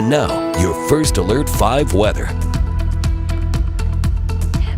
And now, your First Alert 5 weather.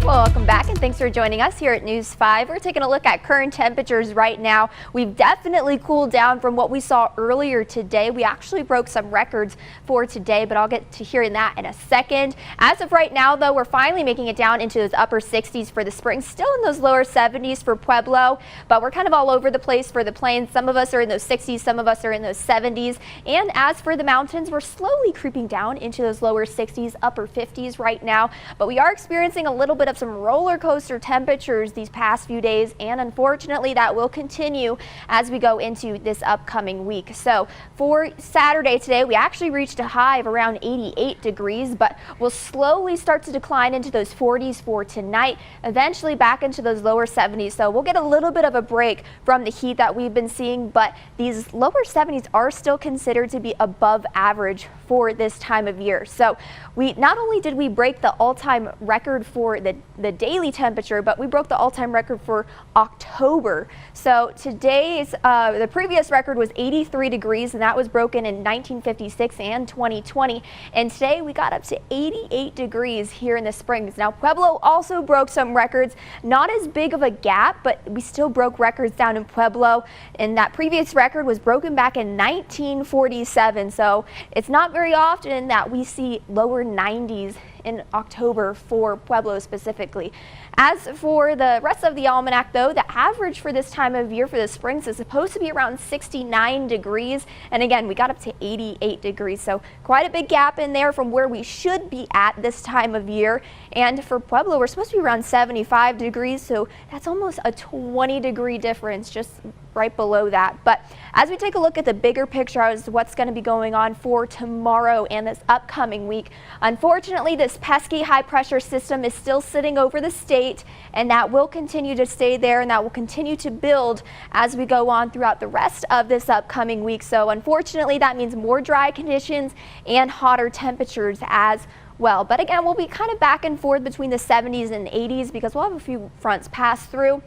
Well, welcome back and thanks for joining us here at News 5. We're taking a look at current temperatures right now. We've definitely cooled down from what we saw earlier today. We actually broke some records for today, but I'll get to hearing that in a second. As of right now, though, we're finally making it down into those upper 60s for the spring, still in those lower 70s for Pueblo, but we're kind of all over the place for the plains. Some of us are in those 60s, some of us are in those 70s. And as for the mountains, we're slowly creeping down into those lower 60s, upper 50s right now, but we are experiencing a little bit of some roller coaster temperatures these past few days, and unfortunately that will continue as we go into this upcoming week. So for Saturday today, we actually reached a high of around 88 degrees, but we'll slowly start to decline into those 40s for tonight, eventually back into those lower 70s. So we'll get a little bit of a break from the heat that we've been seeing, but these lower 70s are still considered to be above average for this time of year. So we not only did we break the all-time record for the daily temperature, but we broke the all-time record for October. So today's the previous record was 83 degrees, and that was broken in 1956 and 2020. And today we got up to 88 degrees here in the Springs. Now Pueblo also broke some records, not as big of a gap, but we still broke records down in Pueblo, and that previous record was broken back in 1947. So it's not very often that we see lower 90s in October for Pueblo specifically. As for the rest of the almanac, though, the average for this time of year for the Springs is supposed to be around 69 degrees. And again, we got up to 88 degrees. So quite a big gap in there from where we should be at this time of year. And for Pueblo, we're supposed to be around 75 degrees. So that's almost a 20-degree difference just right below that. But as we take a look at the bigger picture as to what's going to be going on for tomorrow and this upcoming week, unfortunately, this pesky high pressure system is still sitting over the state, and that will continue to stay there, and that will continue to build as we go on throughout the rest of this upcoming week. So unfortunately, that means more dry conditions and hotter temperatures as well. But again, we'll be kind of back and forth between the 70s and 80s because we'll have a few fronts pass through.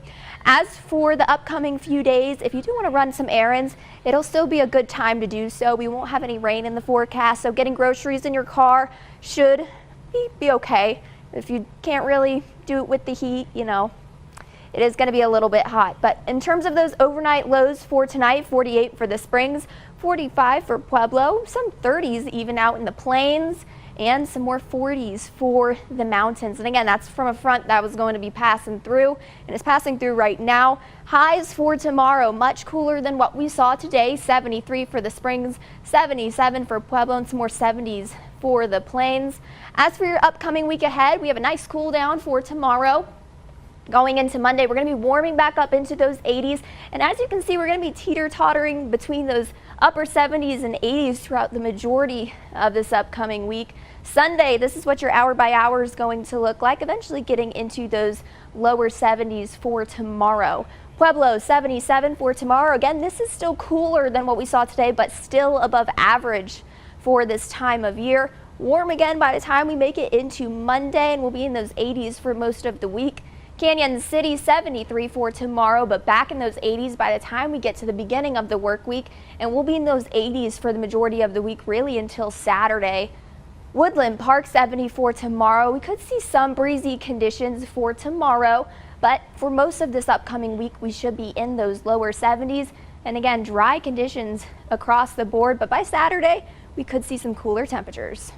As for the upcoming few days, if you do want to run some errands, it'll still be a good time to do so. We won't have any rain in the forecast, so getting groceries in your car should be okay. If you can't really do it with the heat, you know, it is going to be a little bit hot. But in terms of those overnight lows for tonight, 48 for the Springs, 45 for Pueblo, some 30s even out in the plains, and some more 40s for the mountains. And again, that's from a front that was going to be passing through, and it's passing through right now. Highs for tomorrow, much cooler than what we saw today, 73 for the Springs, 77 for Pueblo, and some more 70s for the plains. As for your upcoming week ahead, we have a nice cool down for tomorrow. Going into Monday, we're going to be warming back up into those 80s, and as you can see, we're going to be teeter-tottering between those upper 70s and 80s throughout the majority of this upcoming week. Sunday, this is what your hour by hour is going to look like, eventually getting into those lower 70s for tomorrow. Pueblo, 77 for tomorrow. Again, this is still cooler than what we saw today, but still above average for this time of year. Warm again by the time we make it into Monday, and we'll be in those 80s for most of the week. Canyon City, 73 for tomorrow, but back in those 80s by the time we get to the beginning of the work week, and we'll be in those 80s for the majority of the week, really until Saturday. Woodland Park, 74 tomorrow. We could see some breezy conditions for tomorrow, but for most of this upcoming week, we should be in those lower 70s. And again, dry conditions across the board, but by Saturday, we could see some cooler temperatures.